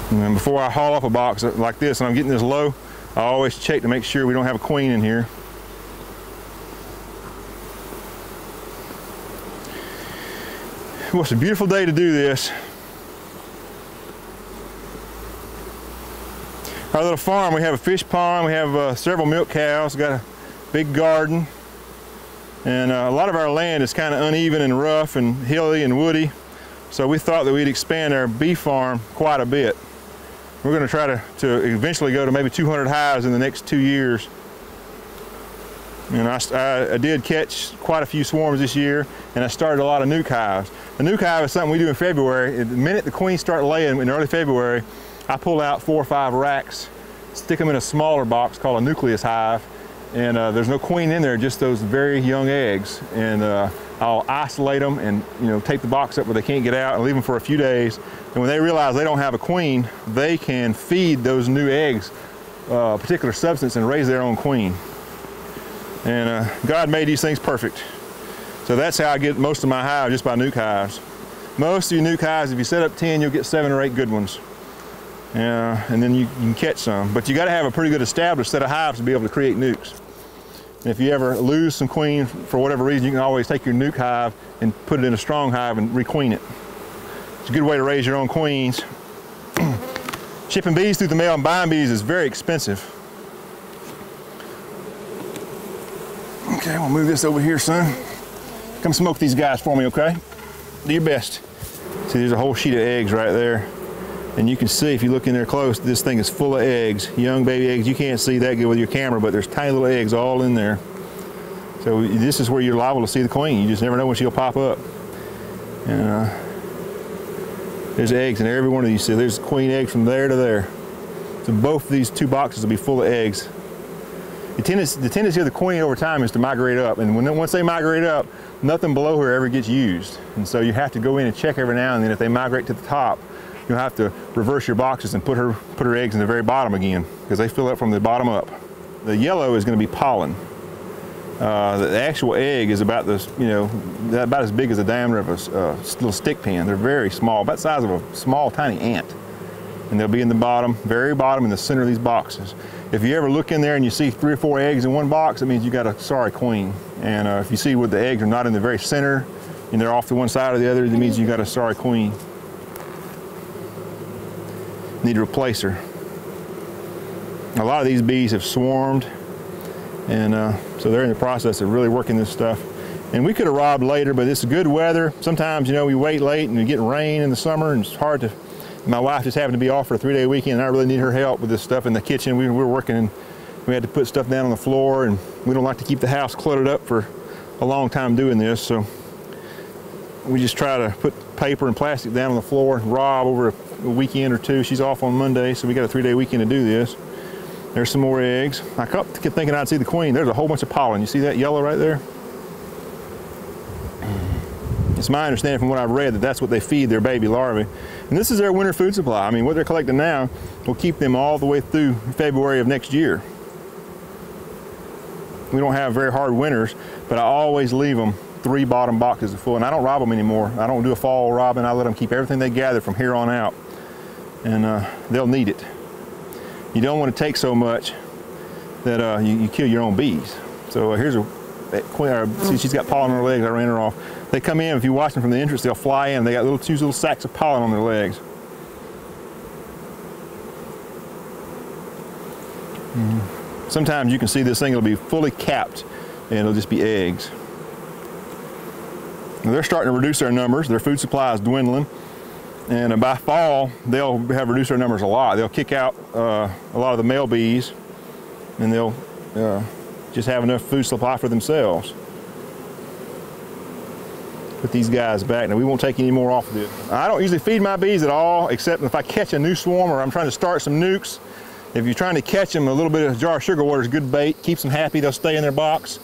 And then before I haul off a box like this and I'm getting this low, I always check to make sure we don't have a queen in here. Well, it's a beautiful day to do this. Our little farm, we have a fish pond, we have several milk cows, got a big garden, and a lot of our land is kind of uneven and rough and hilly and woody, so we thought that we'd expand our bee farm quite a bit. We're going to try to eventually go to maybe 200 hives in the next 2 years. And I did catch quite a few swarms this year, and I started a lot of nuke hives. A nuke hive is something we do in February. The minute the queens start laying in early February, I pull out 4 or 5 racks, stick them in a smaller box called a nucleus hive, and there's no queen in there, just those very young eggs. And I'll isolate them and tape the box up where they can't get out and leave them for a few days. And when they realize they don't have a queen, they can feed those new eggs a particular substance and raise their own queen. And God made these things perfect. So that's how I get most of my hives, just by nuke hives. Most of your nuke hives, if you set up 10, you'll get 7 or 8 good ones. And then you can catch some. But you got to have a pretty good established set of hives to be able to create nukes. And if you ever lose some queen for whatever reason, you can always take your nuke hive and put it in a strong hive and requeen it. It's a good way to raise your own queens. Shipping bees through the mail and buying bees is very expensive. Okay, we'll move this over here, son. Come smoke these guys for me, okay? Do your best. See, there's a whole sheet of eggs right there. And you can see, if you look in there close, this thing is full of eggs, young baby eggs. You can't see that good with your camera, but there's tiny little eggs all in there. So this is where you're liable to see the queen. You just never know when she'll pop up. And there's eggs in every one of these. So there's queen eggs from there to there. So both these 2 boxes will be full of eggs. The tendency of the queen over time is to migrate up, and once they migrate up, nothing below her ever gets used. And so you have to go in and check every now and then. If they migrate to the top, you'll have to reverse your boxes and put her eggs in the very bottom again, because they fill up from the bottom up. The yellow is going to be pollen. The actual egg is about this, about as big as the diameter of a little stick pin. They're very small, about the size of a small, tiny ant. And they'll be in the bottom, very bottom, in the center of these boxes. If you ever look in there and you see 3 or 4 eggs in one box, it means you got a sorry queen. And if you see where the eggs are not in the very center and they're off to one side or the other, it means you got a sorry queen. Need to replace her. A lot of these bees have swarmed, and so they're in the process of really working this stuff. And we could have robbed later, but it's good weather. Sometimes, we wait late and we get rain in the summer, and it's hard to. My wife just happened to be off for a 3-day weekend, and I really need her help with this stuff in the kitchen. We were working, and we had to put stuff down on the floor, and we don't like to keep the house cluttered up for a long time doing this, so we just try to put paper and plastic down on the floor and rob over a weekend or 2. She's off on Monday, so we got a 3-day weekend to do this. There's some more eggs. I kept thinking I'd see the queen. There's a whole bunch of pollen. You see that yellow right there? It's my understanding from what I've read that that's what they feed their baby larvae. And this is their winter food supply. I mean, what they're collecting now will keep them all the way through February of next year. We don't have very hard winters, but I always leave them 3 bottom boxes full, and I don't rob them anymore. I don't do a fall robbing. I let them keep everything they gather from here on out, and they'll need it. You don't want to take so much that you kill your own bees. So here's a queen. See, she's got pollen on her legs. I ran her off. They come in, if you watch them from the entrance, they'll fly in. They got 2 little sacks of pollen on their legs. Sometimes you can see this thing, it'll be fully capped, and it'll just be eggs. Now they're starting to reduce their numbers. Their food supply is dwindling. And by fall, they'll have reduced their numbers a lot. They'll kick out a lot of the male bees, and they'll just have enough food supply for themselves. Put these guys back. Now we won't take any more off of this. I don't usually feed my bees at all, except if I catch a new swarm or I'm trying to start some nukes. If you're trying to catch them, a little bit of a jar of sugar water is good bait. Keeps them happy. They'll stay in their box.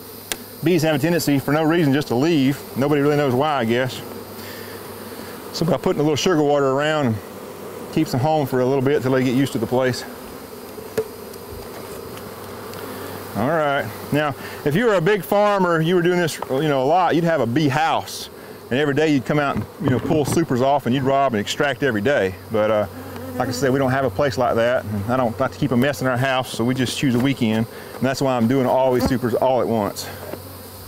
Bees have a tendency for no reason just to leave. Nobody really knows why, I guess. So by putting a little sugar water around, keeps them home for a little bit till they get used to the place. All right. Now, if you were a big farmer, you were doing this, a lot, you'd have a bee house. And every day you'd come out and, pull supers off, and you'd rob and extract every day. But Like I said, we don't have a place like that. And I don't like to keep a mess in our house, so we just choose a weekend. And that's why I'm doing all these supers all at once.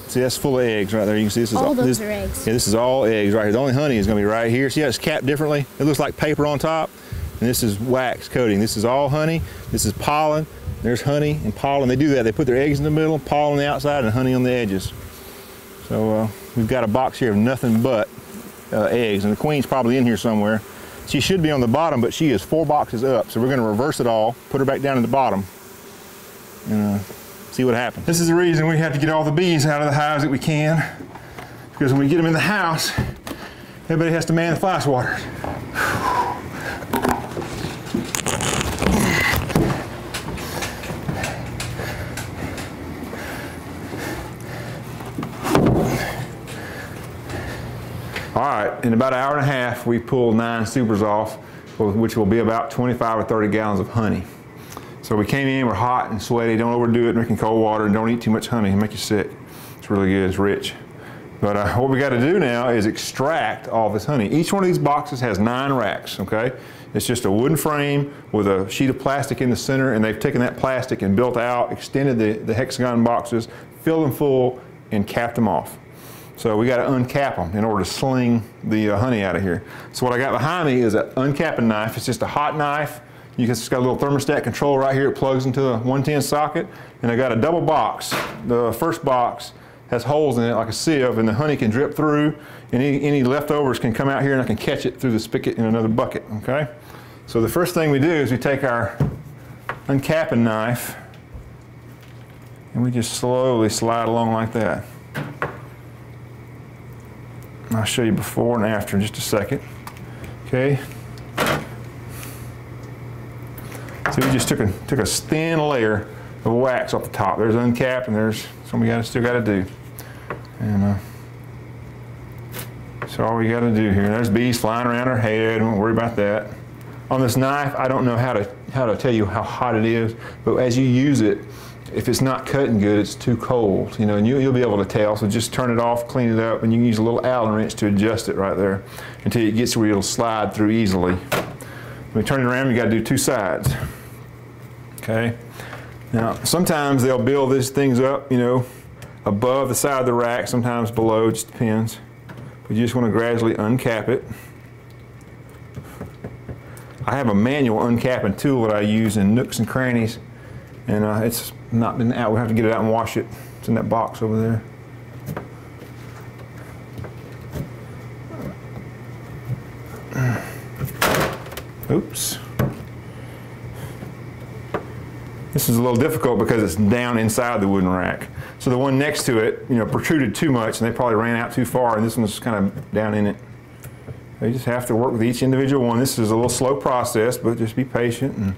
See, that's full of eggs right there. You can see this is all those are eggs. Yeah, this is all eggs right here. The only honey is going to be right here. See how it's capped differently? It looks like paper on top. And this is wax coating. This is all honey. This is pollen. There's honey and pollen. They do that. They put their eggs in the middle, pollen on the outside, and honey on the edges. So we've got a box here of nothing but eggs. And the queen's probably in here somewhere. She should be on the bottom, but she is 4 boxes up. So we're going to reverse it all, put her back down at the bottom, and see what happens. This is the reason we have to get all the bees out of the hives that we can, because when we get them in the house, everybody has to man the fly swatters. All right, in about an hour and a half, we pulled 9 supers off, which will be about 25 or 30 gallons of honey. So we came in, we're hot and sweaty. Don't overdo it drinking cold water, and don't eat too much honey. It'll make you sick. It's really good, it's rich. But what we got to do now is extract all this honey. Each one of these boxes has 9 racks, okay? It's just a wooden frame with a sheet of plastic in the center, and they've taken that plastic and built out, extended the hexagon boxes, filled them full, and capped them off. So we got to uncap them in order to sling the honey out of here. So what I got behind me is an uncapping knife. It's just a hot knife. It's got a little thermostat control right here. It plugs into a 110 socket. And I got a double box. The first box has holes in it like a sieve, and the honey can drip through, and any leftovers can come out here, and I can catch it through the spigot in another bucket, okay? So the first thing we do is we take our uncapping knife, and we just slowly slide along like that. I'll show you before and after in just a second. Okay. So we just took a thin layer of wax off the top. There's uncapped, and there's something we still got to do. And so all we got to do here. There's bees flying around her head. Don't worry about that. On this knife, I don't know how to tell you how hot it is, but as you use it, if it's not cutting good, it's too cold, you know, and you'll be able to tell. So just turn it off, clean it up, and you can use a little Allen wrench to adjust it right there until it gets where it'll slide through easily. When you turn it around, you got to do 2 sides. Okay. Now, sometimes they'll build these things up, you know, above the side of the rack, sometimes below, it just depends. But you just want to gradually uncap it. I have a manual uncapping tool that I use in nooks and crannies, and it's not been out. We'll have to get it out and wash it. It's in that box over there. Oops. This is a little difficult because it's down inside the wooden rack. So the one next to it, you know, protruded too much, and they probably ran out too far, and this one's kind of down in it. So you just have to work with each individual one. This is a little slow process, but just be patient. And